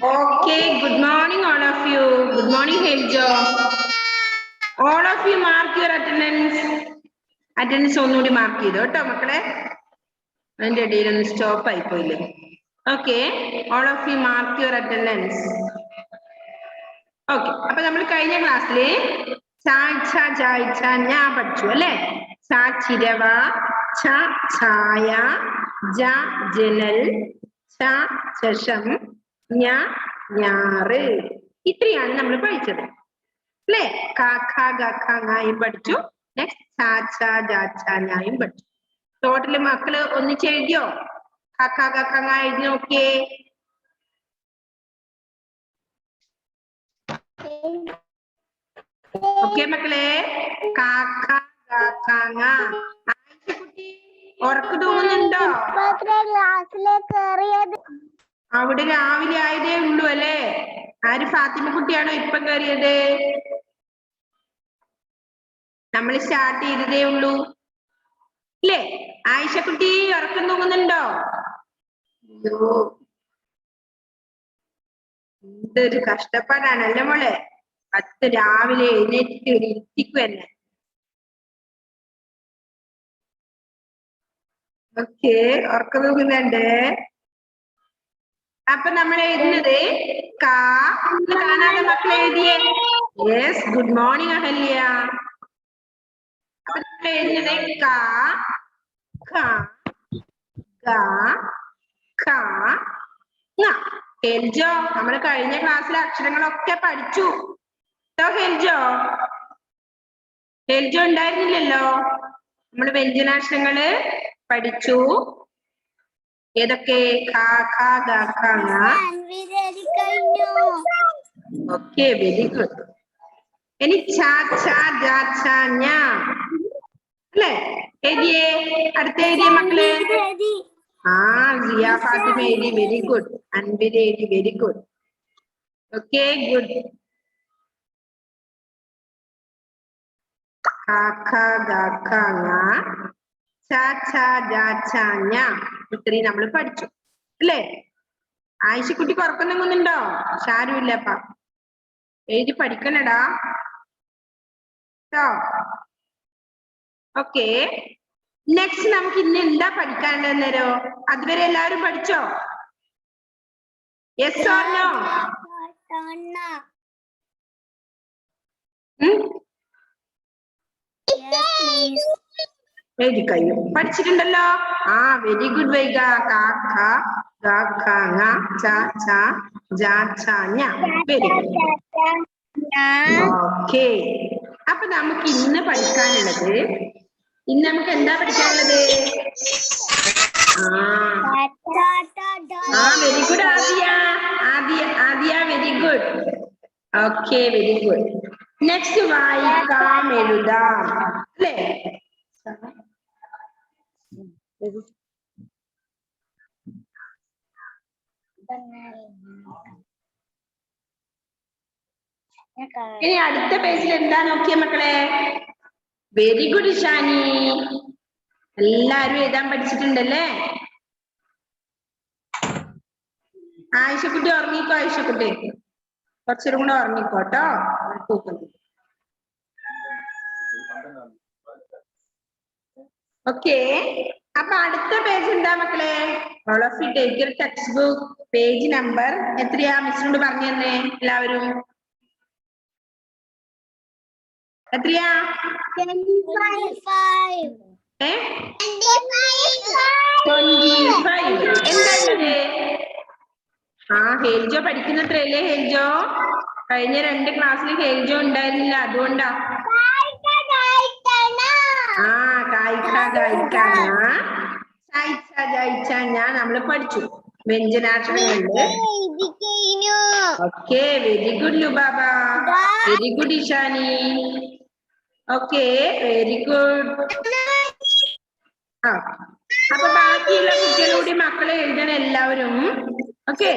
Okay, good morning all of you. Good morning, Heljo. All of you mark your attendance. Attendance ഒന്നുകൂടി mark ചെയ്തു കേട്ടോ മക്കളെ. അതിന്റെ ഇടയിൽ ഒന്ന് stop ആയിപ്പോയില്ലേ. Okay, all of you mark your attendance. Okay, അപ്പൊ നമ്മൾ കഴിഞ്ഞ ക്ലാസ്സില് ഞാൻ പഠിച്ചു അല്ലെ. ചിരവ, ഛായ, ജനൽ, ചഷം, ഞാറ്, ഇത്രയാണ് നമ്മൾ പഠിച്ചത് അല്ലെ. ഖായും പഠിച്ചു. നെക്സ്റ്റ് ഞായും പഠിച്ചു. ടോട്ടല് മക്കള് ഒന്നിച്ച് എഴുതിയോ? എഴുതി നോക്കിയേ. ഓക്കെ മക്കളെ. കുട്ടി ഉറക്ക് തൂങ്ങുന്നുണ്ടോ? അവിടെ രാവിലെ ആയതേ ഉള്ളൂ അല്ലേ. ആര്? ഫാത്തിമ കുട്ടിയാണോ ഇപ്പൊ കയറിയത്? നമ്മൾ സ്റ്റാർട്ട് ചെയ്തതേ ഉള്ളൂ അല്ലേ. ആയിഷ കുട്ടി ഉറക്കം തൂങ്ങുന്നുണ്ടോ? എന്തൊരു കഷ്ടപ്പാടാണല്ലേ മോളെ. 10 രാവിലെ എഴുന്നേറ്റ് ഇരുത്തിക്കും തന്നെ. ഓക്കെ, ഉറക്കം തൂങ്ങുന്നുണ്ട്. അപ്പൊ നമ്മൾ എഴുതുന്നത് കാണാതെ മക്കളെ എഴുതിയേ. Yes, good morning Ahalya. അപ്പൊ നമ്മൾ എഴുതുന്നത് ഹെൽജോ. നമ്മൾ കഴിഞ്ഞ ക്ലാസ്സിലെ അക്ഷരങ്ങളൊക്കെ പഠിച്ചു. ഹെൽജോ ഉണ്ടായിരുന്നില്ലല്ലോ. നമ്മൾ വ്യഞ്ജനാക്ഷരങ്ങള് പഠിച്ചു. ഏതൊക്കെ? Okay, very good. ഇനി അല്ലേ എഴുതിയേ? അടുത്ത എഴുതിയ മക്കള്? സിയ ഫാത്തിമ എഴുതി. Very good. അൻവിര എഴുതി. Very good. Okay, good. ഇത്രയും നമ്മൾ പഠിച്ചു അല്ലേ. ആയിഷക്കുട്ടിക്ക് ഉറക്കം തങ്ങുന്നുണ്ടോ? ഷാരുമില്ലപ്പ എഴുതി പഠിക്കണടാ. ഓക്കെ, നെക്സ്റ്റ് നമുക്ക് ഇന്ന് എന്താ പഠിക്കാനുണ്ടെന്നേരോ? അതുവരെ എല്ലാവരും പഠിച്ചോ? Yes or no? എഴുതി കഴിഞ്ഞു. പഠിച്ചിട്ടുണ്ടല്ലോ. Very good Vaiga. Very good. Okay, അപ്പൊ നമുക്ക് ഇന്ന് പഠിക്കാനുള്ളത്, ഇന്ന് നമുക്ക് എന്താ പഠിക്കാനുള്ളത്? Very good Aadiya very good. Okay, very good. Next വായിക്കാം, എഴുതാം അല്ലേ. ഇനി അടുത്ത പേജിൽ എന്താ നോക്കിയ മക്കളെ? Very good Shani. എല്ലാരും എഴുതാൻ പഠിച്ചിട്ടുണ്ടല്ലേ. ആയിഷക്കുട്ടി ഉറങ്ങിക്കോ. ആയിഷക്കുട്ടി കുറച്ചും കൂടെ ഉറങ്ങിക്കോട്ടോ. ഓക്കെ, അപ്പൊ അടുത്ത പേജ് എന്താ മക്കളെ? All of you take your text book. Page number എത്രയാ? മിസ്സിനോട് പറഞ്ഞു തന്നെ എല്ലാവരും. എത്രയാ? 25. എന്താണത്? ഹെൽജോ പഠിക്കുന്നത്രയല്ലേ ഹെൽജോ? കഴിഞ്ഞ 2 ക്ലാസ്സിൽ ഹെൽജോ ഉണ്ടായിരുന്നില്ല, അതുകൊണ്ടാ. നമ്മള് പഠിച്ചു വ്യഞ്ജനാക്ഷരങ്ങളുണ്ട്. Okay, very good Lubaba. Very good Ishani. Okay, very good. അപ്പൊ ബാക്കിയുള്ള കുട്ടികളോട് മക്കളെ എഴുതണം എല്ലാവരും. ഓക്കെ,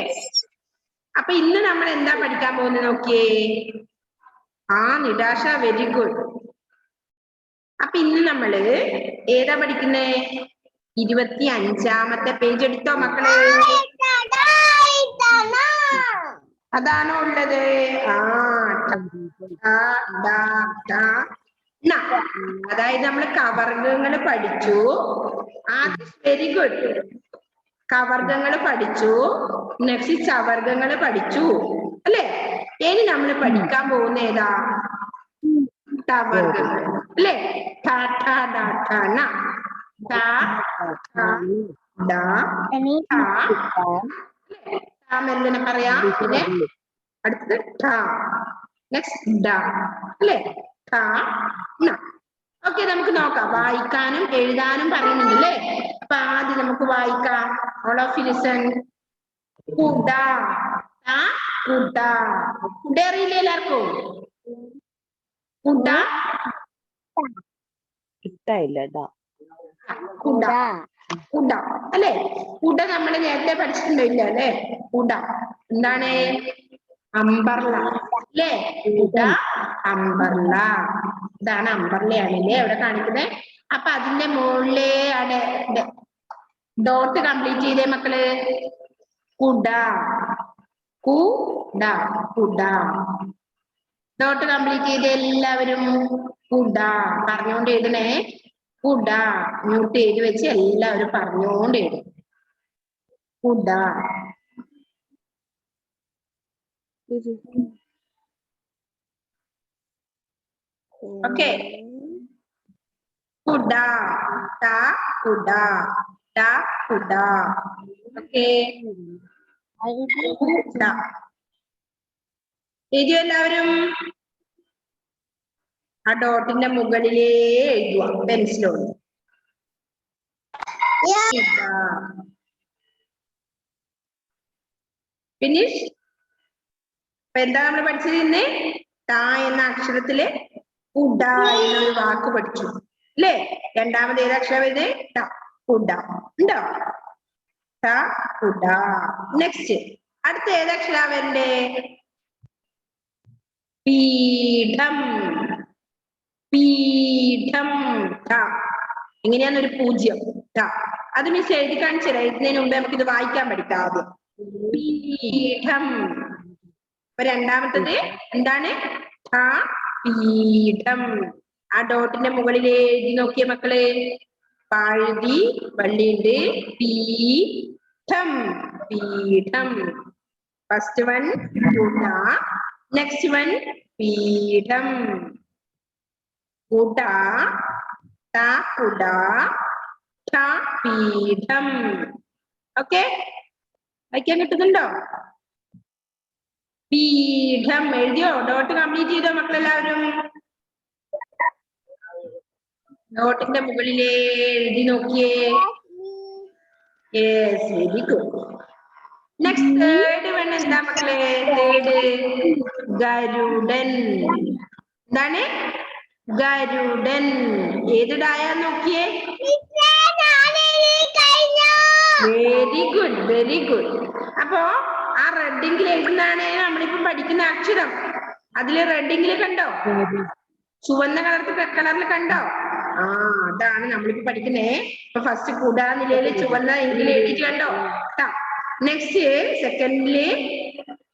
അപ്പൊ ഇന്ന് നമ്മൾ എന്താ പഠിക്കാൻ പോകുന്നത് നോക്കിയേ. നിടാഷ വെരി ഗുഡ്. അപ്പൊ ഇന്ന് നമ്മള് ഏതാ പഠിക്കുന്നേ? 25-ാമത്തെ പേജ് എടുത്തോ മക്കളെ. അതാണോ ഉള്ളത്? അതായത് നമ്മൾ കവർഗങ്ങൾ പഠിച്ചു. Very good. കവർഗങ്ങൾ പഠിച്ചു, നെക്സ്റ്റ് ചവർഗങ്ങൾ പഠിച്ചു അല്ലെ? ഇനി നമ്മൾ പഠിക്കാൻ പോകുന്ന ഏതാ? ടവർഗങ്ങൾ അല്ലെ? എന്തിനെ പറയാ? പിന്നെ അടുത്തത് നെക്സ്റ്റ് ഡ അല്ലെ? ഓക്കെ, നമുക്ക് നോക്കാം. വായിക്കാനും എഴുതാനും പറയുന്നുണ്ട് അല്ലേ? അപ്പൊ ആദ്യം നമുക്ക് വായിക്കാം. All of you listen. കുട. കുട. കുട അറിയില്ലേ എല്ലാവർക്കും? കുട കുട കുട അല്ലെ? കുട നമ്മൾ നേരത്തെ പഠിച്ചിട്ടുണ്ടല്ലോ അല്ലെ? കുട എന്താണ്? അമ്പർല അല്ലേ? കുട അമ്പർല. ഇതാണ് അമ്പർലയാണല്ലേ അവിടെ കാണിക്കുന്നത്. അപ്പൊ അതിന്റെ മുകളിലെ അവിടെ ഡോട്ട് കംപ്ലീറ്റ് ചെയ്തേ മക്കള്. കുട. കുട. കുട. ഡോട്ട് കംപ്ലീറ്റ് ചെയ്ത് എല്ലാവരും. കുട പറഞ്ഞുകൊണ്ട് എഴുതണേ. കുട. മ്യൂട്ട് ചെയ്ത് വെച്ച് എല്ലാവരും പറഞ്ഞുകൊണ്ട് എഴുതും. കുട. ഓക്കെ. കുട. കുട. കുട. ഓക്കെ. എഴുതിയോ എല്ലാവരും? ആ ഡോട്ടിന്റെ മുകളിലേ എഴുതുക പെൻസിലോട്. ഫിനിഷ്. അപ്പൊ എന്താ നമ്മൾ പഠിച്ചത് ഇന്ന്? ട എന്ന അക്ഷരത്തില് കുട എന്നൊരു വാക്ക് പഠിച്ചു അല്ലേ? രണ്ടാമത് ഏത് അക്ഷരം ഇത്? ട. കുട ഉണ്ടോ? ട കുട. നെക്സ്റ്റ് അടുത്ത ഏതക്ഷരാ വരണ്ടേ? പീഠം. പീഠം. എങ്ങനെയാന്നൊരു 0. അത് മിസ് എഴുതി കാണിച്ചുതരാം. എഴുതുന്നതിന് മുമ്പ് നമുക്ക് ഇത് വായിക്കാൻ പഠിക്കാം ആദ്യം. പീഠം. അപ്പൊ രണ്ടാമത്തത് എന്താണ്? പീഠം. ആ ഡോട്ടിന്റെ മുകളിൽ എഴുതി നോക്കിയ മക്കള്. പഴുതി വള്ളിയുണ്ട്. പീഠം. പീഠം. ഫസ്റ്റ് വൺ കുട, നെക്സ്റ്റ് വൺ പീഠം. കുട, കുട, പീഠം. ഓക്കെ, വായിക്കാൻ കിട്ടുന്നുണ്ടോ? പീഠം എഴുതിയോ? ഡോട്ട് കംപ്ലീറ്റ് ചെയ്തോ മക്കളെല്ലാവരും? ഡോട്ടിന്റെ മുകളിലേ എഴുതി നോക്കിയേ. Yes, very good. Next third one എന്താ മക്കളെ? തേർഡ് ഗരുഡൻ. എന്താണ്? ഗരുഡൻ. ഏത് ഡായാ നോക്കിയേ? Very good, very good. അപ്പോ ആ റെഡിങ്കിൽ എഴുതുന്നതാണ് നമ്മളിപ്പം പഠിക്കുന്ന അക്ഷരം. അതില് റെഡിങ്ങില് കണ്ടോ? ചുവന്ന കളറിൽ കണ്ടോ? അതാണ് നമ്മളിപ്പോ പഠിക്കുന്നേ. ഇപ്പൊ ഫസ്റ്റ് കുട നിലയില് ചുവന്ന എങ്കിൽ എഴുതിയിട്ട് കണ്ടോ? നെക്സ്റ്റ് സെക്കൻഡില്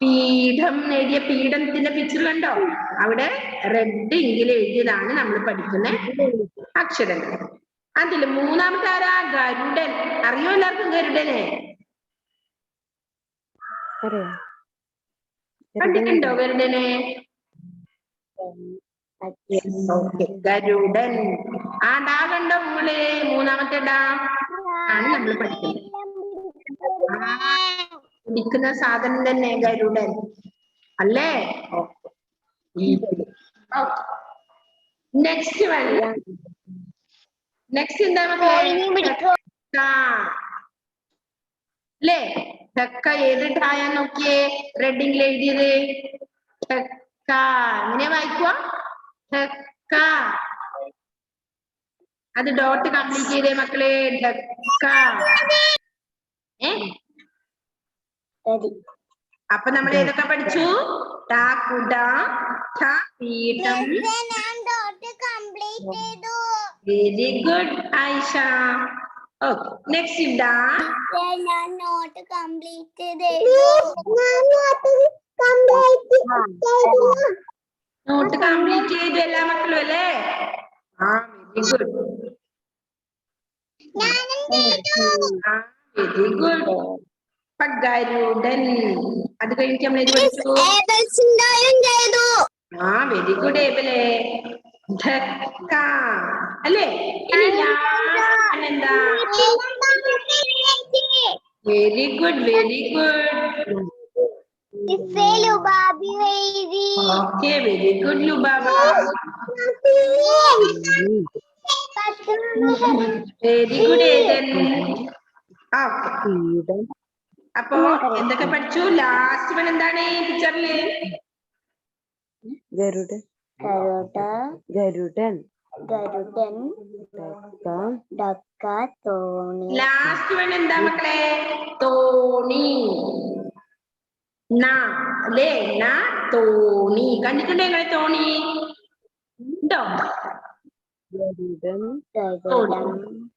പീഠം എഴുതിയ പീഠത്തിന്റെ പിക്ചർ കണ്ടോ? അവിടെ റെഡ് എങ്കിൽ എഴുതിയതാണ് നമ്മൾ പഠിക്കുന്ന അക്ഷരങ്ങൾ. അതില് മൂന്നാമത്തെ ആരാ? ഗരുഡൻ. അറിയോ എല്ലാവർക്കും ഗരുഡനെ? കണ്ടിട്ടുണ്ടോ ഗരുഡനെ? ഗരുഡൻ. ആ ഡാ കണ്ടോ നിങ്ങള്? മൂന്നാമത്തെ ഡാ ആണ് നമ്മൾ പഠിക്കുന്നത്. പഠിക്കുന്ന സാധനം തന്നെ ഗരുഡൻ അല്ലേ? Next one. നെക്സ്റ്റ് എന്താ അല്ലേ? ചക്ക. ഏത് ടായാ നോക്കിയേ? റെഡിങ്ങിൽ എഴുതിയത് ചക്ക. എങ്ങനെയാ വായിക്കുക? ചക്ക. അത് ഡോട്ട് കംപ്ലീറ്റ് ചെയ്തേ മക്കളെ. ചക്ക. അപ്പൊ നമ്മൾ ഏതൊക്കെ പഠിച്ചു? കുട, പീഠം. Very good Ayisha. Okay, next ഇതാ. നോട്ട് കംപ്ലീറ്റ് ചെയ്തു എല്ലാ മക്കളും അല്ലേ? ആ വെരി ഗുഡ്. Very good. ഗരുഡൻ. അത് കഴിഞ്ഞിട്ട് നമ്മൾ ഇത് പഠിച്ചു. ആ വെരി ഗുഡ് ഏബിളെ. ധക്ക അല്ലേ? ഇനി ലാസ്റ്റ് എന്താ? Very good very good. Okay very good Lubaba. Very good Ethan. അപ്പൊ എന്തൊക്കെ പഠിച്ചു? ലാസ്റ്റ് വൺ എന്താണ് ഈ പിക്ചറില്? ഗരുഡൻ. ഡക്ക, തോണി. ലാസ്റ്റ് വൺ എന്താ മക്കളെ? തോണി. അല്ലേ? തോണി. കണ്ടിട്ടുണ്ടോ നിങ്ങളെ തോണി? ഉണ്ടോ?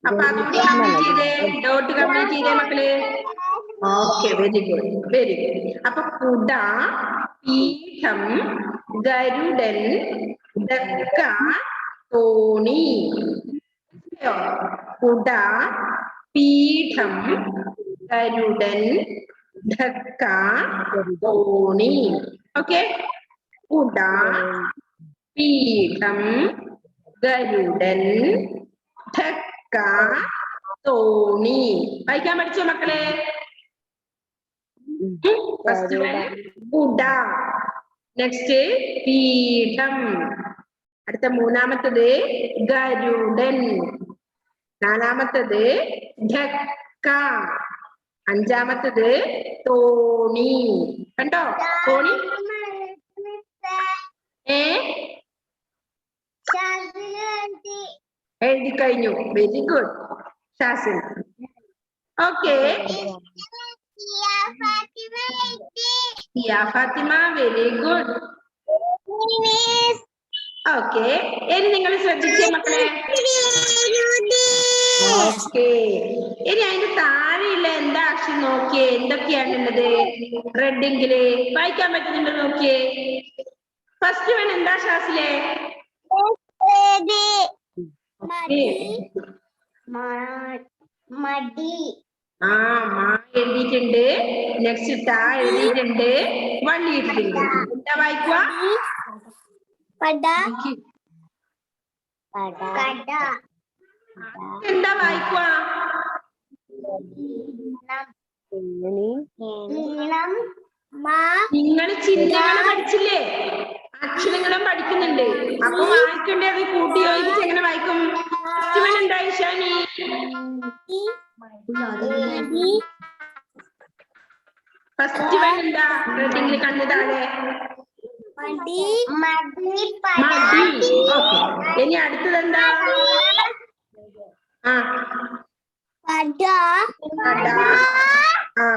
അപ്പൊ അതുകൂടി കംപ്ലീറ്റ് ചെയ്തേ. ഡോട്ട് കംപ്ലീറ്റ് ചെയ്തേ മക്കള്. Okay very good very good. അപ്പൊ കുട, പീഠം, ഗരുഡൻ, ഡക്ക, തോണി. കുട, പീഠം, ഗരുഡൻ, ഡക്ക, തോണി. ഓക്കെ. കുട, പീഠം, ഗരുഡൻ, ഡക്ക, തോണി. വായിക്കാൻ പഠിച്ചോ മക്കളെ? ഫസ്റ്റ് കുട, നെക്സ്റ്റ് പീഠം, അടുത്ത മൂന്നാമത്തത് ഗരുഡൻ, നാലാമത്തത് ഡക്ക, അഞ്ചാമത്തത് തോണി. കണ്ടോ തോണി? എഴുതി കഴിഞ്ഞു. Very good Shazin. Okay. Fathima very good. Okay. ഇനി നിങ്ങൾ ശ്രദ്ധിച്ചേ മക്കളെ. ഓക്കെ. ഇനി അതിന്റെ താഴെയുള്ള എന്താ അക്ഷരം നോക്കിയേ? എന്തൊക്കെയാണുള്ളത്? റെഡിങ്കില് വായിക്കാൻ പറ്റുന്നുണ്ടോ നോക്കിയേ. ഫസ്റ്റ് വൺ എന്താ ഷാസിലെ? മടി. മാ എഴുതിയിട്ടുണ്ട്. നെക്സ്റ്റ് ടാ എഴുതിയിട്ടുണ്ട്. വള്ളി ഇട്ടിട്ടുണ്ട്. എന്താ വായിക്കുക? എന്താ വായിക്കുക? നിങ്ങൾ ചിഹ്നങ്ങൾ പഠിച്ചില്ലേ? അക്ഷരങ്ങളും പഠിക്കുന്നുണ്ട്. അപ്പൊ വായിക്കണ്ടേ? അത് കൂട്ടി യോജിച്ച് എങ്ങനെ വായിക്കും? എന്താ ഇഷാനി? ഫസ്റ്റ് വൺ എന്താ? റെഡിങ്ങിൽ കണ്ണു താഴെ മടി. ഓക്കെ. ഇനി അടുത്തത് എന്താ?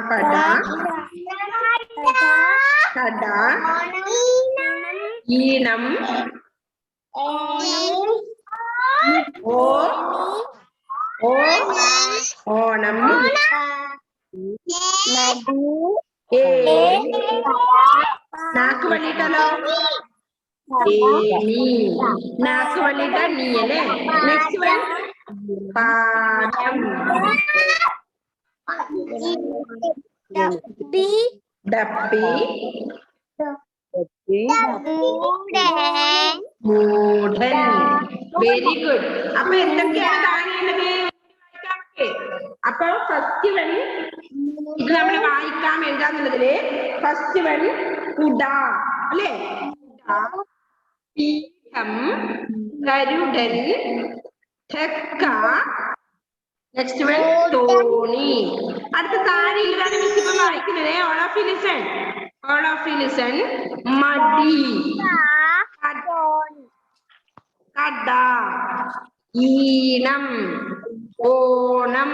പട. ഈണം. ഓണം. നാക്ക് വള്ളിയിട്ടാലോ? നാക്ക് വള്ളിയിട്ടാ നീ അല്ലേ? നെക്സ്റ്റ് വൺ പാഠം. ഡപ്പി. മൂഢൻ. Very good. അപ്പൊ എന്തൊക്കെയാണ് താഴെയുള്ളത്? അപ്പൊ ഫസ്റ്റ് വൺ ഇത് നമ്മൾ വായിക്കാം എഴുതാന്നുള്ളതില് ഫസ്റ്റ് വൺ കുട അല്ലേ? പീഠം, ഗരുഡൻ, ഡക്ക, നെക്സ്റ്റ് വൺ തോണി. അടുത്ത താഴെ ഇതാണ് മിസ് ഇപ്പൊ വായിക്കുന്നത്. All of you listen. മടി, കട, ഈണം, ഓണം,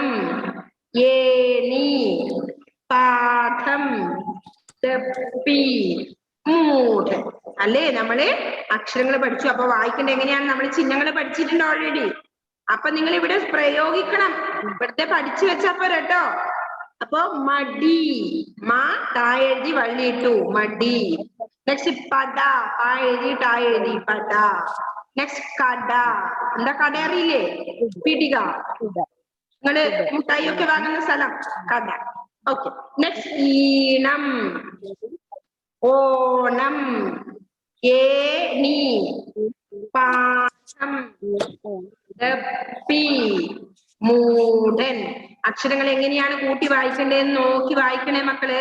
ഏണി, പാഠം, തെപ്പി, മൂഢ. അല്ലേ? നമ്മള് അക്ഷരങ്ങൾ പഠിച്ചു. അപ്പൊ വായിക്കേണ്ട എങ്ങനെയാണ്? നമ്മൾ ചിഹ്നങ്ങൾ പഠിച്ചിട്ടുണ്ട് ഓൾറെഡി. അപ്പൊ നിങ്ങൾ ഇവിടെ പ്രയോഗിക്കണം. ഇവിടുത്തെ പഠിച്ചു വെച്ചാ പോരട്ടോ. അപ്പൊ മടി, മാ താഴെഴുതി വള്ളിയിട്ടു മടി. നെക്സ്റ്റ് പട, പ എഴുതി ട എഴുതി പട. നെക്സ്റ്റ് കട, എന്താ കട അറിയില്ലേ? പിടിക, നിങ്ങള് മുട്ടായി ഒക്കെ വാങ്ങുന്ന സ്ഥലം കട. ഓക്കെ. നെക്സ്റ്റ് ഈണം, ഓണം, ഏണി, പാഠം, ഗപ്പി, മൂടൻ. അക്ഷരങ്ങൾ എങ്ങനെയാണ് കൂട്ടി വായിക്കേണ്ടതെന്ന് നോക്കി വായിക്കണേ മക്കള്.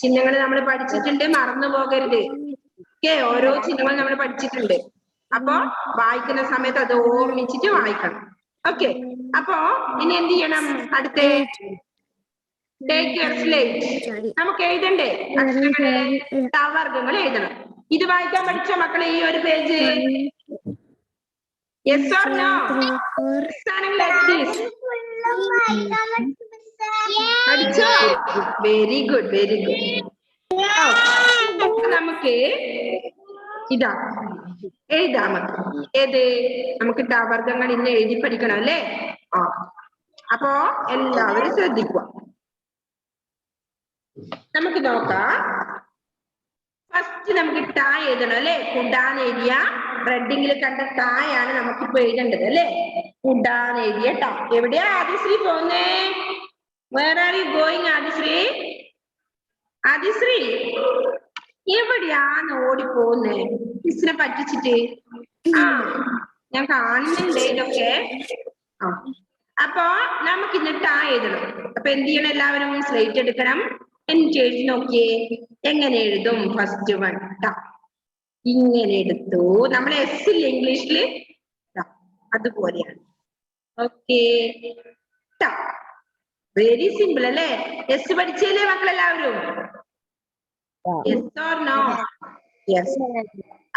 ചിഹ്നങ്ങൾ നമ്മൾ പഠിച്ചിട്ടുണ്ട്, മറന്നു പോകരുത്. ഓക്കെ, ഓരോ ചിഹ്നങ്ങൾ നമ്മൾ പഠിച്ചിട്ടുണ്ട്. അപ്പൊ വായിക്കുന്ന സമയത്ത് അത് ഓർമ്മിച്ചിട്ട് വായിക്കണം. ഓക്കെ, അപ്പൊ ഇനി എന്ത് ചെയ്യണം? അടുത്ത ടേക്ക് യുവർ സ്ലേറ്റ്. നമുക്ക് എഴുതണ്ടേ അക്ഷരങ്ങള്, വർഗങ്ങൾ എഴുതണം. ഇത് വായിക്കാൻ പഠിച്ചോ മക്കളെ ഈ ഒരു പേജ്? Yes or no? പഠിച്ചോ? Very good, very good. നമുക്ക് ഇതാ എഴുതാം. ഏത്? നമുക്ക് വർഗങ്ങൾ ഇന്ന് എഴുതി പഠിക്കണം അല്ലേ? അപ്പോ എല്ലാവരും ശ്രദ്ധിക്കുക. നമുക്ക് നോക്കാം. ഫസ്റ്റ് നമുക്ക് ട എഴുതണം അല്ലെ? കുടാന്ന് എഴുതിയ റെഡിങ്ങിൽ കണ്ട ടായാണ് നമുക്കിപ്പോ എഴുതേണ്ടത് അല്ലെ? കുടാന്ന് എഴുതിയ ട. എവിടെയാ ആദിശ്രീ പോന്നേ? Where are you going Adisree? Adisree എവിടെയാണ് ഓടിപ്പോന്നേ? മിസ്സിനെ പറ്റിച്ചിട്ട്. ഞാൻ കാണുന്നുണ്ട് ഇതൊക്കെ. അപ്പൊ നമുക്ക് ഇന്ന് ട എഴുതണം. അപ്പൊ എന്ത് ചെയ്യണം? എല്ലാവരും സ്ലേറ്റ് എടുക്കണം. എനിക്ക് എഴുതി നോക്കിയേ എങ്ങനെ എഴുതും. ഫസ്റ്റ് വൺ ട ഇങ്ങനെ എടുത്തു. നമ്മൾ എസ് ഇല്ല ഇംഗ്ലീഷില്, അതുപോലെയാണ്. ഓക്കെ, ട വെരി സിമ്പിൾ അല്ലേ? എസ് പഠിച്ചല്ലേ മക്കളെല്ലാവരും? Yes or no? യെസ്.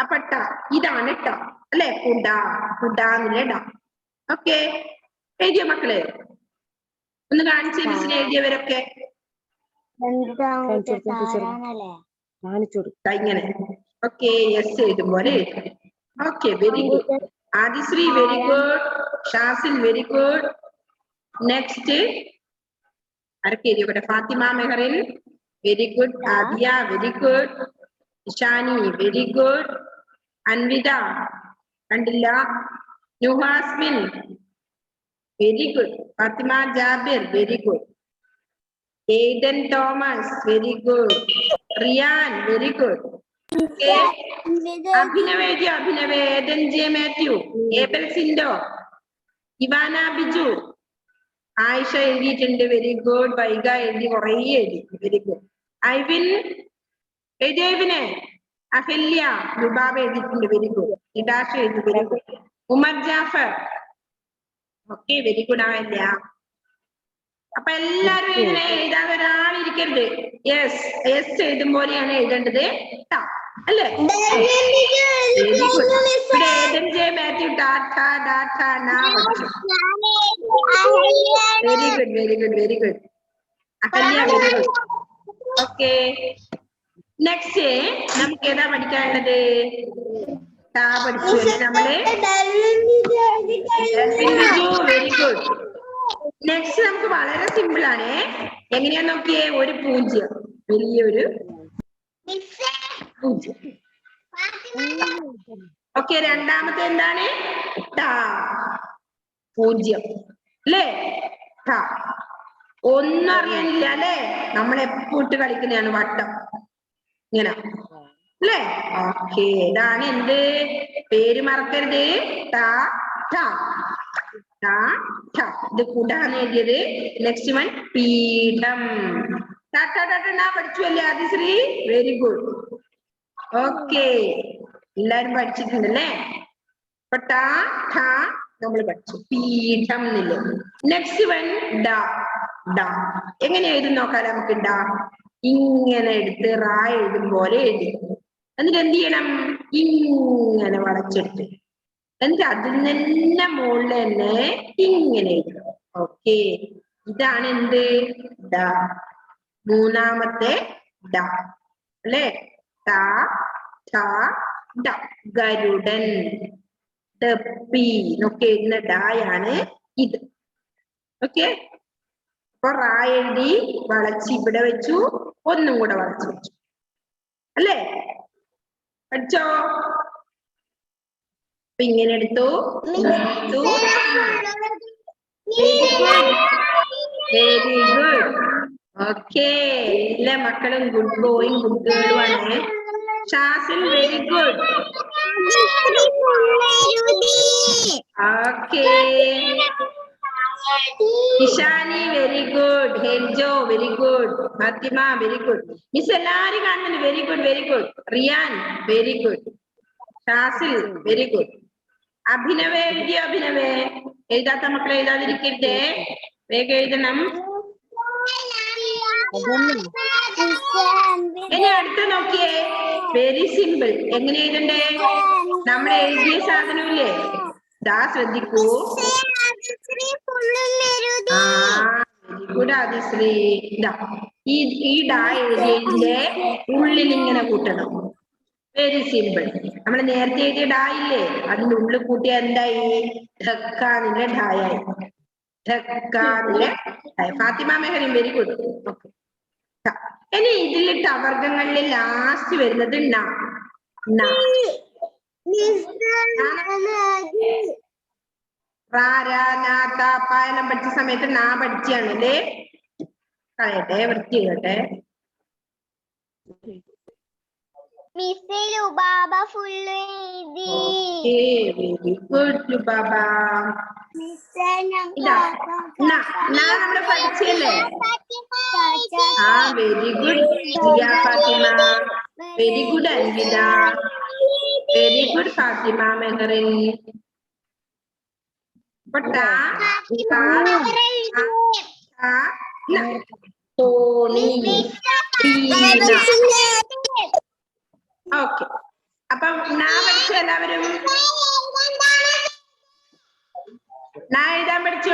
അപ്പൊ ട ഇതാണ് ട അല്ലെ? കുട, കുടാന്നില്ല ഡ. ഓക്കെ, എഴുതിയോ മക്കള്? ഒന്ന് കാണിച്ചേ മിസ്സിന് എഴുതിയവരൊക്കെ. ഇങ്ങനെ. ഓക്കെ, യെസ് എഴുതും പോലെ എഴുതും. Okay, very good. Adishree very good. Shazin very good. Next ആരൊക്കെ എഴുതിയോട്ടെ? Fathima Meherin very good. Aadiya very good. Ishani very good. Anvitha കണ്ടില്ല. Nuhasmin very good. Fathima Jabir very good. Aidan Thomas very good. Riyan very good. Abhinav എഴുതിയോ? അഭിനവ്. ഏദൻ ജെ മാത്യു, ഏബൽ സിൻഡോ, ഇവാന ബിജു, ആയിഷ എഴുതിയിട്ടുണ്ട് വെരി ഗുഡ്. വൈഗ എഴുതി, കുറേ എഴുതി, വെരി ഗുഡ്. ഐവിൻ എഴുതിയ? ഐവിനെ. അഹല്യ, ലുബാബ എഴുതിയിട്ടുണ്ട് വെരി ഗുഡ്. ഇഡാഷ് എഴുതി very good. Umar Jafar okay, very good. Ahalya. അപ്പൊ എല്ലാരും ഇങ്ങനെ എഴുതാതെ ഒരാളിരിക്കരുത്. യെസ്, യെസ് എഴുതും പോലെയാണ് എഴുതേണ്ടത് അല്ലേ? Very good. ഇവിടെ Eden J Mathew very good, very good, very good. Ahalya very good. Okay, next നമുക്ക് ഏതാ പഠിക്കാനുള്ളത്? ടാ പഠിച്ചു നമ്മള്. Very good. നെക്സ്റ്റ് നമുക്ക് വളരെ സിമ്പിൾ ആണ്. എങ്ങനെയാ നോക്കിയേ? ഒരു പൂജ്യം, വലിയൊരു പൂജ്യം. ഓക്കെ, രണ്ടാമത്തെ എന്താണ്? ട പൂജ്യം അല്ലേ? ട ഒന്നും അറിയാനില്ല അല്ലേ? നമ്മൾ എപ്പോ ഇട്ട് കളിക്കുന്നതാണ് വട്ടം ഇങ്ങനെ അല്ലേ? ഓക്കെ, ഇതാണ് എന്ത്? പേര് മറക്കരുത്. ട ട ട ട. ഇത് കുടാന്ന് എഴുതിയത്. നെക്സ്റ്റ് വൺ പീഠം. പഠിച്ചു അല്ലേ ആദിശ്രീ? Very good. ഓക്കെ, എല്ലാരും പഠിച്ചിട്ടുണ്ടല്ലേ? അപ്പൊ ട ട നമ്മൾ പഠിച്ചു. പീഠം എന്നില്ലേ? നെക്സ്റ്റ് വൺ ഡ. ഡ എങ്ങനെ എഴുതും നോക്കാം നമുക്ക്. ഡ ഇങ്ങനെ എടുത്ത് റാ എഴുതും പോലെ എഴുതി. എന്നിട്ട് എന്ത് ചെയ്യണം? ഇങ്ങനെ വളച്ചെടുത്ത് എന്നിട്ട് അതിൽ തന്നെ മുകളിൽ തന്നെ ഇങ്ങനെ എഴുതണം. ഓക്കെ, ഇതാണ് എന്ത്? ഡ. മൂന്നാമത്തെ ഡ അല്ലേ? ട ട ഡ. ഗരുഡൻ, ടപ്പി എന്നൊക്കെ എഴുതുന്ന ഡായാണ് ഇത്. ഓക്കെ, അപ്പൊ റാ എഴുതി വളച്ച് ഇവിടെ വെച്ചു, ഒന്നും കൂടെ വളച്ചു വെച്ചു അല്ലേ? പഠിച്ചോ? അപ്പൊ ഇങ്ങനെ എടുത്തു. Very good, very good. Okay, എല്ലാ മക്കളും ഗുഡ് ബോയും ഗുഡ് ഗേളും ആണ്. Shazil very good. Okay, Ishani very good. Heljo very good. Fathima very good. Miss എല്ലാരും കാണുന്നുണ്ട്. Very good, very good. Riyan very good. Shazil very good. അഭിനവേ എഴുതിയോ? അഭിനവേ എഴുതാത്ത മക്കളെ എഴുതാതിരിക്കരുതേ, വേഗം എഴുതണം. ഇനി അടുത്ത നോക്കിയേ, വെരി സിമ്പിൾ. എങ്ങനെ എഴുതണ്ടേ? നമ്മൾ എഴുതിയ സാധനമില്ലേ, ദാ ശ്രദ്ധിക്കൂ. ആദിശ്രീ, ഈ ഡാ എഴുതിയതിന്റെ ഉള്ളിൽ ഇങ്ങനെ കൂട്ടണം. Very simple. നമ്മൾ നേരത്തെ എഴുതിയ ഡാ ഇല്ലേ, അതിന്റെ ഉള്ളിൽ കൂട്ടിയ എന്തായി? ധക്കാനിലെ ഡായായി. ധക്കാനിലെ Fathima Meherin very good. Okay, ഇനി ഇതിലിട്ട വർഗങ്ങളിൽ ലാസ്റ്റ് വരുന്നത് പായലം പഠിച്ച സമയത്ത് നാ പഠിച്ചാണല്ലേ. കളയട്ടെ, വൃത്തി ചെയ്യട്ടെ. ലുബാബ ഫുള്ള് എഴുതി. Very good Lubaba. നമ്മള് പഠിച്ചല്ലേ. Very good Riya Fathima. Very good Anvitha. Very good Fathima Meherin. തോണി. ഓക്കെ, അപ്പൊ നാ പഠിച്ചു എല്ലാവരും? നാ എഴുതാൻ പഠിച്ചോ?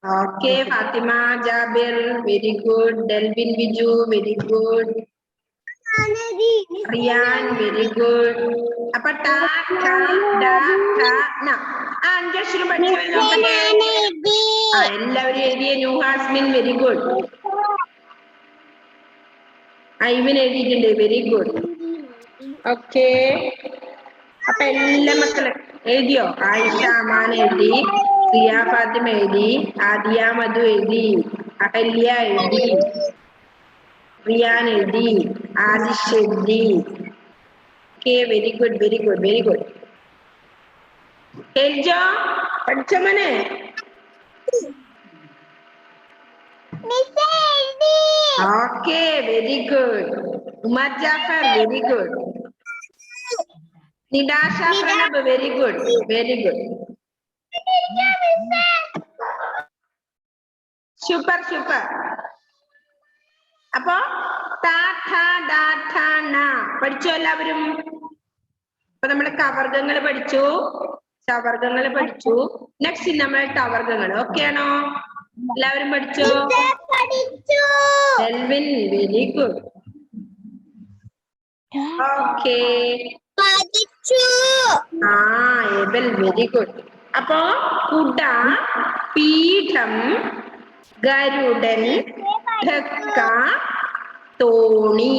Okay, Fathima Jabir very good. Delvin Biju very good. Riyan very good. അപ്പൊ അഞ്ചക്ഷരം പഠിച്ചു നോക്കട്ടെ. എല്ലാവരും എഴുതിയ ന്യൂഹാസ്മിൻ വെരി ഗുഡ്. ഐവിൻ എഴുതിയിട്ടുണ്ട് വെരി ഗുഡ്. ഓക്കെ, അപ്പൊ എല്ലാ മക്കളും എഴുതിയോ? ആയിഷ അമാൻ എഴുതി, സിയ ഫാത്തിമ എഴുതി, ആദിയ മധു എഴുതി, അഹല്യ എഴുതി, റിയാൻ എഴുതി, ആദിഷ് എഴുതി. Okay, very good, very good, very good. Heljo പഠിച്ചോ മോനെ? Okay, very good. Umar Jafar very good. Nidasha Pranab very good, very good. Super super. അപ്പൊ പഠിച്ചോ എല്ലാവരും? അപ്പൊ നമ്മള് കവർഗങ്ങൾ പഠിച്ചു, ചവർഗങ്ങൾ പഠിച്ചു. നെക്സ്റ്റ് നമ്മൾ ടവർഗങ്ങൾ. ഓക്കെ ആണോ? എല്ലാവരും പഠിച്ചോ? Elwyn very good. Okay, Abel very good. അപ്പൊ കുട, പീഠം, ഗരുഡൻ, ധക്ക, തോണി,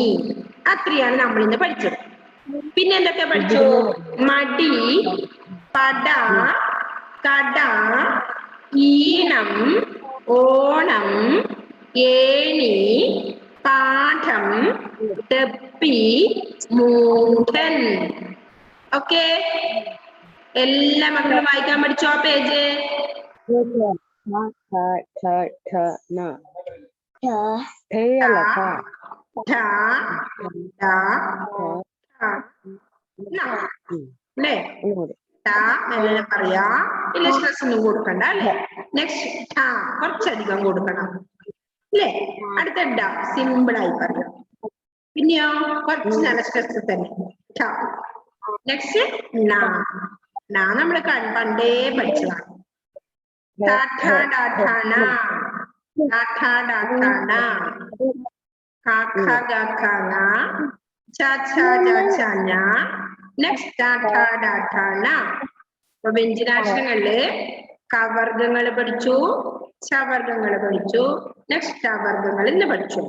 അത്രയാണ് നമ്മൾ ഇന്ന് പഠിച്ചത്. പിന്നെ എന്തൊക്കെ പഠിച്ചു? മടി, പട, കട, ഈണം, ഓണം, ഏണി, പാഠം, തെപ്പി, മൂഢൻ. ഓക്കെ, എല്ലാ മക്കളും വായിക്കാൻ പഠിച്ചോ ആ പേജ്? അല്ലേ? മെല്ലെ പറയാ, ഇല്ല സ്ട്രെസ് ഒന്നും കൊടുക്കണ്ട അല്ലേ? നെക്സ്റ്റ് കുറച്ചധികം കൊടുക്കണം അല്ലേ? അടുത്ത സിമ്പിൾ ആയി പറയാം. പിന്നെയോ കുറച്ച് നല്ല സ്ട്രെസ് തന്നെ. നെക്സ്റ്റ് നമ്മള് പണ്ടേ പഠിച്ചതാണ്. വ്യഞ്ജനാക്ഷരങ്ങളില് കവർഗങ്ങൾ പഠിച്ചു, ചവർഗങ്ങൾ പഠിച്ചു. നെക്സ്റ്റ് ടവർഗങ്ങൾ ഇന്ന് പഠിച്ചു.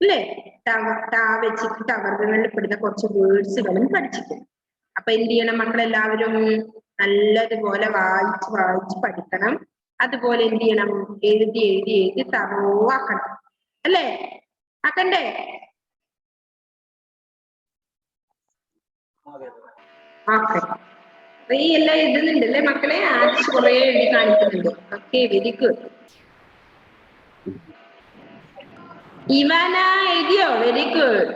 അല്ലേ? ടാ വെച്ചിട്ട് ടവർഗങ്ങളിൽ പെടുന്ന കുറച്ച് വേർഡ്സുകളും പഠിച്ചിട്ടുണ്ട്. അപ്പൊ എന്ത് ചെയ്യണം മക്കളെല്ലാവരും നല്ലതുപോലെ വായിച്ച് പഠിക്കണം. അതുപോലെ എന്ത് ചെയ്യണം എഴുതി തറോ ആക്കണം. അല്ലേ? ആക്കണ്ടേ? ഓക്കെ. ഈ എല്ലാം എഴുതുന്നുണ്ട് അല്ലേ മക്കളെ? ആർട്സ് കുറെ എഴുതി കാണിക്കുന്നുണ്ട്. Okay, very good. ഇവാന എഴുതിയോ? Very good.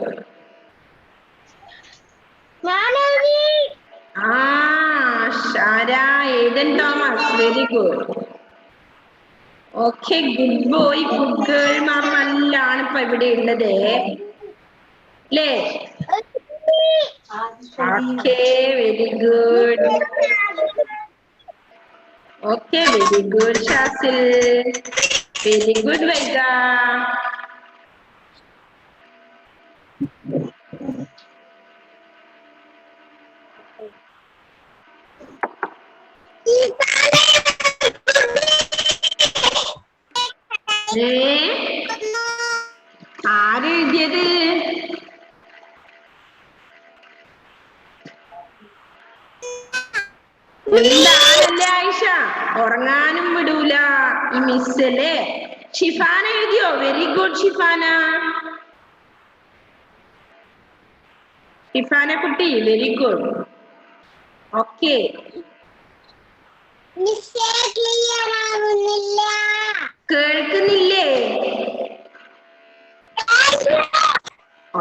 Shara, Eden Thomas, very good. Okay, good boy, good girl മാർ നല്ലാണ് ഇപ്പൊ ഇവിടെ ഉള്ളത് അല്ലേ? Okay, very good. Okay, very good Shazil, very good Vaiga. ആര് എഴുതിയത്? എന്താണല്ലേ ആയിഷ, ഉറങ്ങാനും വിടൂല ഈ മിസ് അല്ലേ? ഷിഫാന എഴുതിയോ? Very good Shifana. ഷിഫാന കുട്ടി, വെരി ഗുഡ്. ഓക്കെ. കേൾക്കുന്നില്ലേ?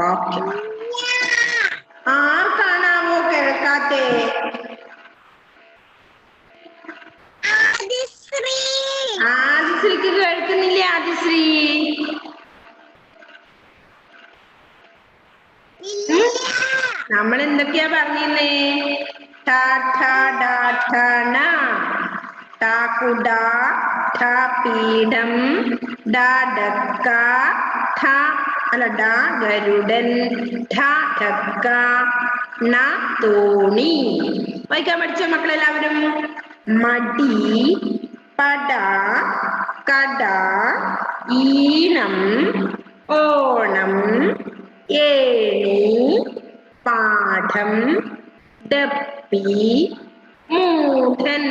ഓക്കെ. ആർക്കാണാവോ കേൾക്കാത്തേ? ആദിശ്രീക്ക് കേൾക്കുന്നില്ലേ? ആദിശ്രീ നമ്മൾ എന്തൊക്കെയാ പറഞ്ഞിരുന്നേ? പീഠം, ഗരുഡൻ, തോണി. വായിക്കാൻ പഠിച്ചോ മക്കളെല്ലാവരും? മടി, പട, കട, ഈണം, ഓണം, ഏണി, പാഠം, ദപ്പി, മൂഢൻ.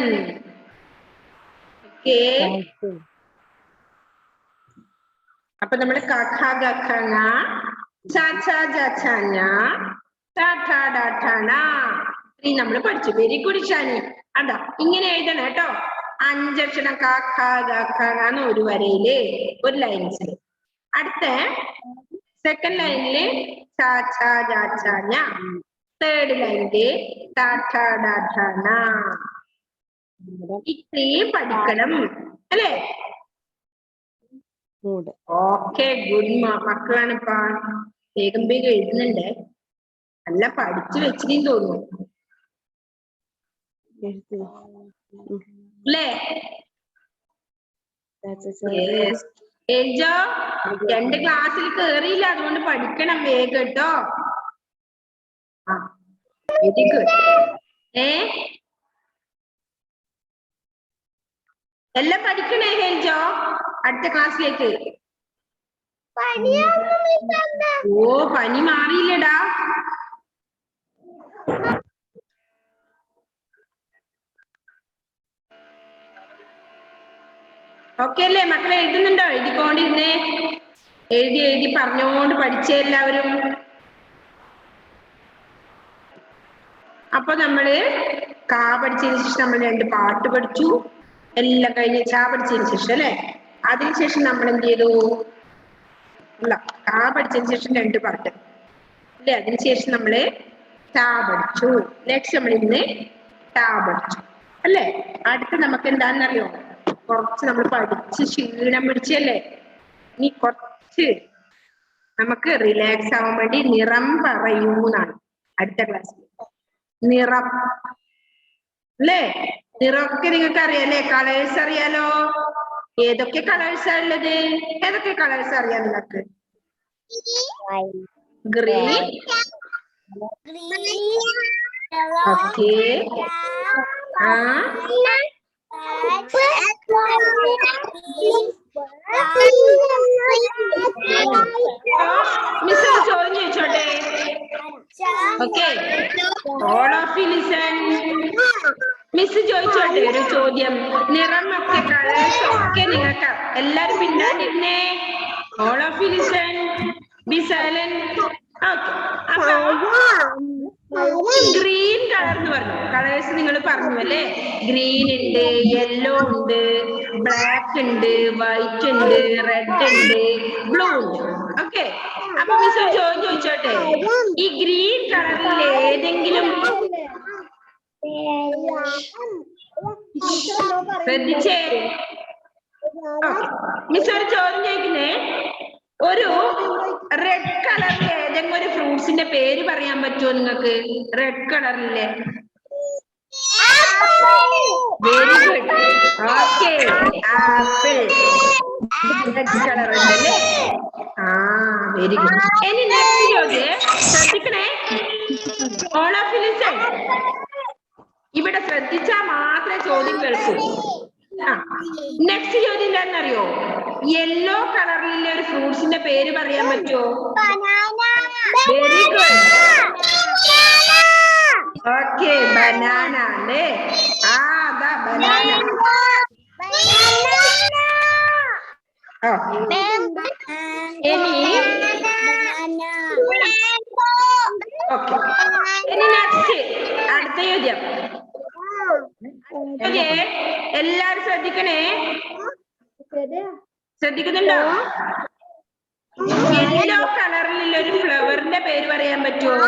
അപ്പൊ നമ്മള് നമ്മൾ പഠിച്ചു. Very good Shani. അതാ ഇങ്ങനെ എഴുതണം കേട്ടോ. 5 അക്ഷരം എന്ന് ഒരു വരയില് ഒരു ലൈൻസിൽ. അടുത്ത സെക്കൻഡ് ലൈനില് തേർഡ് ലൈനില് ഇത്രയും പഠിക്കണം അല്ലേ? ഓക്കെ, ഗുഡ് മക്കളാണിപ്പാ. വേഗം എഴുതുന്നുണ്ട്. നല്ല പഠിച്ചു വെച്ചിട്ടും തോന്നുന്നു അല്ലേ? ഏജോ 2 ക്ലാസ്സിൽ കേറിയില്ല, അതുകൊണ്ട് പഠിക്കണം വേഗം കേട്ടോ. Very good. എല്ലാം പഠിക്കണേ ഹേൽജോ അടുത്ത ക്ലാസ്സിലേക്ക്. ഓ, പനി മാറിയില്ലടാ. ഓക്കെ അല്ലേ മക്കളെ? എഴുതുന്നുണ്ടോ? എഴുതിക്കൊണ്ടിരുന്നേ. എഴുതി പറഞ്ഞോണ്ട് പഠിച്ചേ എല്ലാവരും. അപ്പൊ നമ്മള് പഠിച്ചതിന് ശേഷം നമ്മൾ 2 പാട്ട് പഠിച്ചു. എല്ലാം കഴിഞ്ഞ് പഠിച്ചതിന് ശേഷം അല്ലെ? അതിനുശേഷം നമ്മൾ എന്ത് ചെയ്തു? പഠിച്ചതിന് ശേഷം 2 പാട്ട് അല്ലെ? അതിനുശേഷം നമ്മള് പഠിച്ചു. നെക്സ്റ്റ് നമ്മൾ ഇന്ന് പഠിച്ചു അല്ലെ? അടുത്ത് നമുക്ക് എന്താണെന്നറിയോ? കുറച്ച് നമ്മൾ പഠിച്ച് ക്ഷീണം പിടിച്ചല്ലേ? ഇനി കുറച്ച് നമുക്ക് റിലാക്സ് ആവാൻ വേണ്ടി നിറം പറയൂന്നാണ് അടുത്ത ക്ലാസ്സിൽ. നിറം അല്ലേ? നിറമൊക്കെ നിങ്ങൾക്ക് അറിയാലേ? കളേഴ്സ് അറിയാലോ? ഏതൊക്കെ കളേഴ്സാ ഉള്ളത്? ഏതൊക്കെ കളേഴ്സ് അറിയാം നിങ്ങൾക്ക്? ഗ്രീൻ, ഓക്കെ, ഓക്കെ നിങ്ങൾക്ക് എല്ലാരും മിണ്ടാണ്ടിരുന്നേ. All of you listen, be silent. Okay, അപ്പൊ ഗ്രീൻ കളർ എന്ന് പറഞ്ഞു. കളേഴ്സ് നിങ്ങൾ പറഞ്ഞു അല്ലേ? ഗ്രീൻ ഉണ്ട്, യെല്ലോ ഉണ്ട്, ബ്ലാക്ക് ഉണ്ട്, വൈറ്റ് ഉണ്ട്, റെഡ് ഉണ്ട്, ബ്ലൂ ഉണ്ട്. ഓക്കെ, അപ്പൊ മിസ് ഒരു ചോദ്യം ചോദിച്ചോട്ടെ, ഈ ഗ്രീൻ കളറിൽ ഏതെങ്കിലും ശ്രദ്ധിച്ചേ. ഓക്കെ, മിസ് ഒരു ചോദ്യം ചോദിക്കുന്നേ, ഒരു റെഡ് കളറിൽ ഏതെങ്കിലും ഒരു ഫ്രൂട്ട്സിന്റെ പേര് പറയാൻ പറ്റുമോ നിങ്ങൾക്ക്? റെഡ് കളറിലെ very good. Okay, apple red colour ഉണ്ടല്ലേ? ആ വെരി ഗുഡ്. ഇനി നെക്സ്റ്റ് ചോദ്യം ശ്രദ്ധിക്കണേ. All of you listen. ഇവിടെ ശ്രദ്ധിച്ചാ മാത്രമേ ചോദ്യം കേൾക്കൂ. നെക്സ്റ്റ് ചോദ്യം എന്താണെന്നറിയോ? യെല്ലോ കളറിലെ ഒരു ഫ്രൂട്ട്സിന്റെ പേര് പറയാൻ പറ്റുമോ? Very good. ഓക്കെ, ബനാന അല്ലേ? ആ അതാ ബനാന. ഇനി ഓക്കെ, ഇനി നെക്സ്റ്റ് അടുത്ത ചോദ്യം. എല്ലാരും ശ്രദ്ധിക്കണേ. ശ്രദ്ധിക്കുന്നുണ്ടോ? യെല്ലോ കളറിലുള്ള ഒരു ഫ്ലവറിന്റെ പേര് പറയാൻ പറ്റുമോ?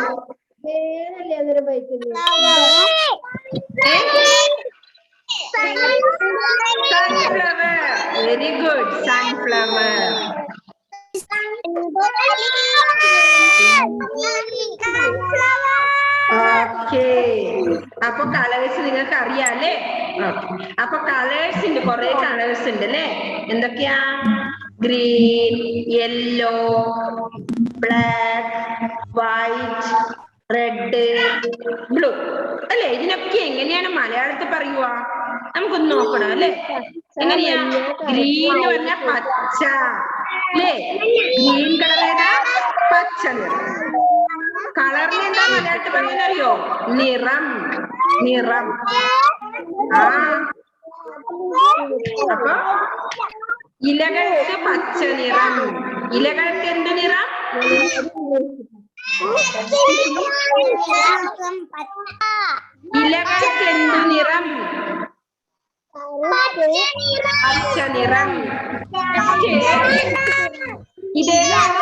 Sunflower. Very good, sunflower. Okay, അപ്പൊ കളേഴ്സ് നിങ്ങൾക്ക് അറിയാല്ലേ? അപ്പൊ കളേഴ്സിന്റെ കുറെ കളേഴ്സ് ഉണ്ട് അല്ലേ? എന്തൊക്കെയാ? Green, yellow, black, white, red, blue അല്ലെ? ഇതിനൊക്കെ എങ്ങനെയാണ് മലയാളത്തിൽ പറയുക? നമുക്കൊന്ന് നോക്കണം അല്ലെ? എങ്ങനെയാ? ഗ്രീൻ എന്ന് പറഞ്ഞാൽ പച്ച അല്ലേ? ഗ്രീൻ കളർ ഏതാ? പച്ച നിറം. കളറിന് എന്താ മലയാളത്തിൽ പറയുന്നറിയോ? നിറം. നിറം. ആ അപ്പൊ ഇലകൾക്ക് പച്ച നിറം. ഇലകൾക്ക് എന്ത് നിറം? ഇലകൾക്ക് എന്ത് നിറം? പച്ച നിറം. ഇതേതാണ്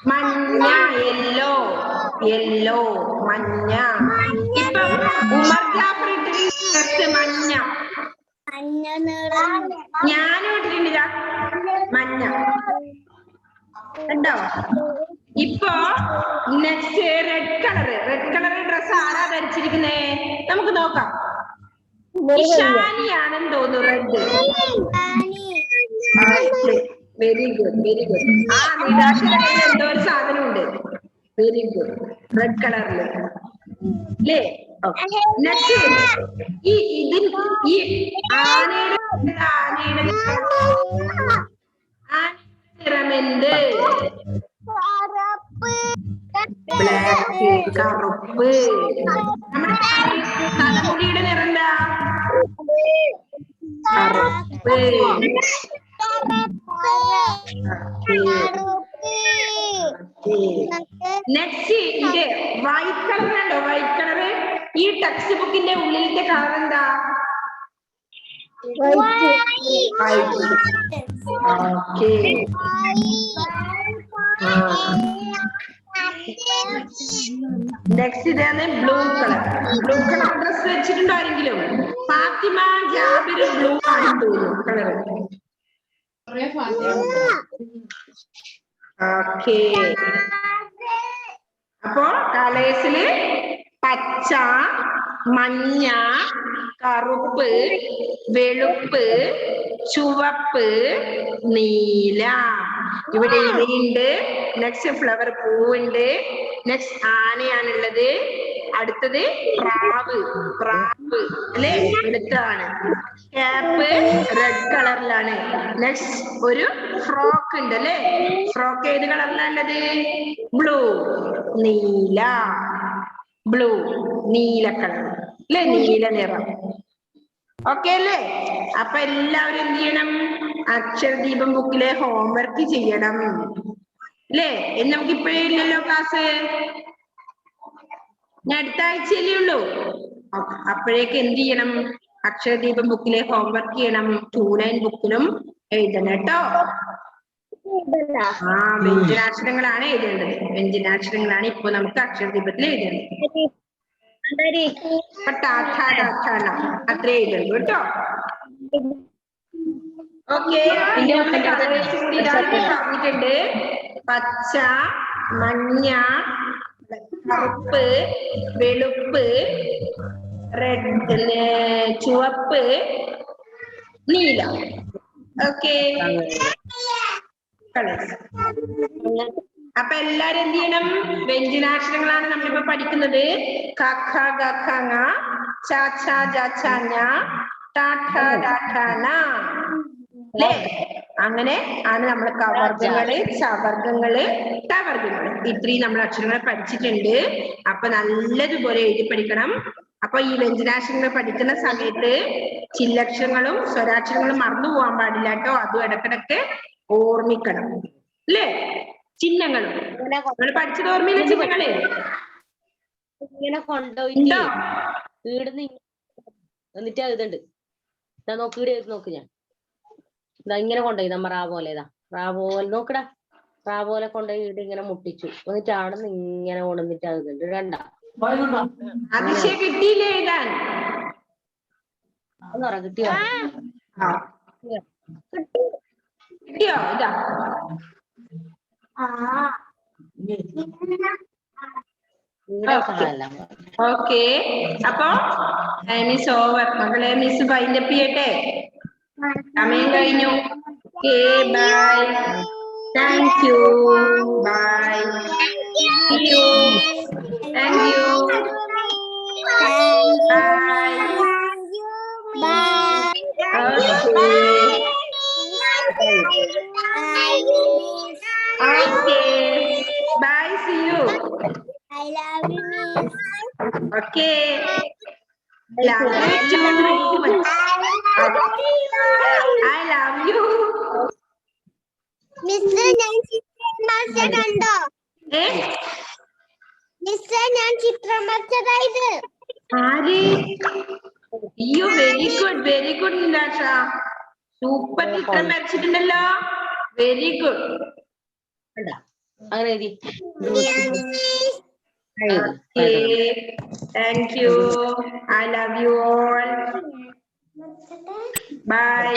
മഞ്ഞ. യെല്ലോ. യെല്ലോ മഞ്ഞ. ഇപ്പം ഉമർ ജാഫർ ഇട്ടിട്ട് മഞ്ഞ. ഞാനും ഇട്ടിട്ടുണ്ട് മഞ്ഞ. ഉണ്ടോ? ഇപ്പൊ next red colour. Red colour dress ആരാ ധരിച്ചിരിക്കുന്നേ? നമുക്ക് നോക്കാം. ഇഷാനിയാണെന്ന് തോന്നുന്നു red. Very good, very good. ആ നിരാശയുടെ കയ്യിൽ എന്തോ ഒരു സാധനം ഉണ്ട്. വെരി ഗുഡ്, റെഡ് കളറില് അല്ലേ? നെക്സ്റ്റ് ഈ ആനയുടെ നിറമെന്ത്? ബ്ലാക്ക്, കറുപ്പ്. നമ്മുടെ തലമുടിയുടെ നിറം എന്താ? കറുപ്പ്. നെക്സ്റ്റ് ഇത് വൈറ്റ് കളർ ഉണ്ടോ? White colour. ഈ ടെക്സ്റ്റ് ബുക്കിന്റെ ഉള്ളിലത്തെ കളർ എന്താ? ഓക്കെ. നെക്സ്റ്റ് ഇതാണ് blue colour. Blue colour dress വെച്ചിട്ടുണ്ടോ ആരെങ്കിലും? ഫാത്തിമ, ജാബിർ ബ്ലൂ ആണ് തോന്നുന്നു കളർ. ഓക്കെ, അപ്പോ കളേഴ്സില് പച്ച, മഞ്ഞ, കറുപ്പ്, വെളുപ്പ്, ചുവപ്പ്, നീല. ഇവിടെ ഇലയുണ്ട്. നെക്സ്റ്റ് ഫ്ലവർ പൂവുണ്ട്. നെക്സ്റ്റ് ആനയാണുള്ളത്. അടുത്തത് പ്രാവ് പ്രാവ് അല്ലേ വെളുത്താണ്. ക്യാപ്പ് റെഡ് കളറിലാണ്. നെക്സ്റ്റ് ഒരു ഫ്രോക്ക് ഉണ്ട് അല്ലേ. ഫ്രോക്ക് ഏത് കളറിലാണുള്ളത്? ബ്ലൂ നീല. ബ്ലൂ നീല കളർ അല്ലേ, നീല നിറം. ഓക്കെ അല്ലേ? അപ്പൊ എല്ലാവരും എന്ത് ചെയ്യണം? അക്ഷരദീപം ബുക്കിലെ ഹോംവർക്ക് ചെയ്യണം അല്ലേ? നമുക്ക് ഇപ്പോഴേ ഇല്ലല്ലോ ക്ലാസ്, ഞാൻ അടുത്ത ആഴ്ചയല്ലേ ഉള്ളൂ. അപ്പോഴേക്ക് എന്ത് ചെയ്യണം? അക്ഷരദീപം ബുക്കിലെ ഹോംവർക്ക് ചെയ്യണം. 2-9 ബുക്കിലും എഴുതണം കേട്ടോ. വ്യഞ്ജനാക്ഷരങ്ങളാണ് എഴുതേണ്ടത്. വ്യഞ്ജനാക്ഷരങ്ങളാണ് ഇപ്പൊ നമുക്ക് അക്ഷരദീപത്തിൽ എഴുതേണ്ടത്. അത്രേ എഴുതുള്ളൂ കേട്ടോ. ഓക്കെ, പറഞ്ഞിട്ടുണ്ട്. പച്ച, മഞ്ഞ, കറുപ്പ്, വെളുപ്പ്, റെഡ്, ചുവപ്പ്, നീല. ഓക്കെ, അപ്പൊ എല്ലാരും എന്ത് ചെയ്യണം? വ്യഞ്ജനാക്ഷരങ്ങളാണ് നമ്മളിപ്പോ പഠിക്കുന്നത്. ക ഖ ഗ ഘ ങ, ച ഛ ജ ഛ ഞ, ട ഠ ഡ ഠ ന. അല്ലേ? അങ്ങനെ ആണ് നമ്മള് കവർഗങ്ങള്, ചവർഗങ്ങള്, ടവർഗങ്ങള്, ഇത്രയും നമ്മൾ അക്ഷരങ്ങൾ പഠിച്ചിട്ടുണ്ട്. അപ്പൊ നല്ലതുപോലെ എഴുതി പഠിക്കണം. അപ്പൊ ഈ വ്യഞ്ജനാക്ഷരങ്ങൾ പഠിക്കുന്ന സമയത്ത് ചില്ലക്ഷരങ്ങളും സ്വരാക്ഷരങ്ങളും മറന്നു പോകാൻ പാടില്ല കേട്ടോ. അതും ഇടക്കിടക്ക് ഓർമ്മിക്കണം അല്ലേ? ചിഹ്നങ്ങളും നമ്മൾ പഠിച്ചത് ഓർമ്മയില്ല? ചിഹ്നങ്ങള് ഇങ്ങനെ കൊണ്ടുപോയിട്ട് വീടിന്ന് എന്നിട്ട് എഴുതണ്ട്. നോക്ക്, ഇവിടെ എഴുതി നോക്ക്. ഞാൻ ഇങ്ങനെ കൊണ്ടുപോയി നമ്മ റാ പോലെ നോക്കടാ, റാ പോലെ കൊണ്ടുപോയി വീട് ഇങ്ങനെ മുട്ടിച്ചു. എന്നിട്ട് അവിടെ നിന്ന് ഇങ്ങനെ കൊണ്ടുവന്നിട്ട് എഴുതുന്നുണ്ട്. രണ്ടാ അതിശയ കിട്ടിയില്ലേ എഴുതാൻ? എന്ന് പറ, കിട്ടിയോ? കിട്ടിയോ? ഇതാ ഓക്കെ. അപ്പൊ മിസ് ഓവർ മകളെ. മിസ് വൈൻഡപ്പ് ചെയ്യട്ടെ, സമയം കഴിഞ്ഞു. Okay, bye. Thank you. Bye. See you. Thank you. Bye. Okay. Bye. See you. I love you, Miss. Okay. Love you too. I love you. Mister, ഞാൻ ചിത്രം വരച്ച കണ്ടോ? Mister, ഞാൻ ചിത്രം വരച്ചതായത്. ആര്? അയ്യോ, very good, very good Nilasha. Super ചിത്രം വരച്ചിട്ടുണ്ടല്ലോ. Very good. അങ്ങനെ എഴുതി. Thank you. I love you all. Bye.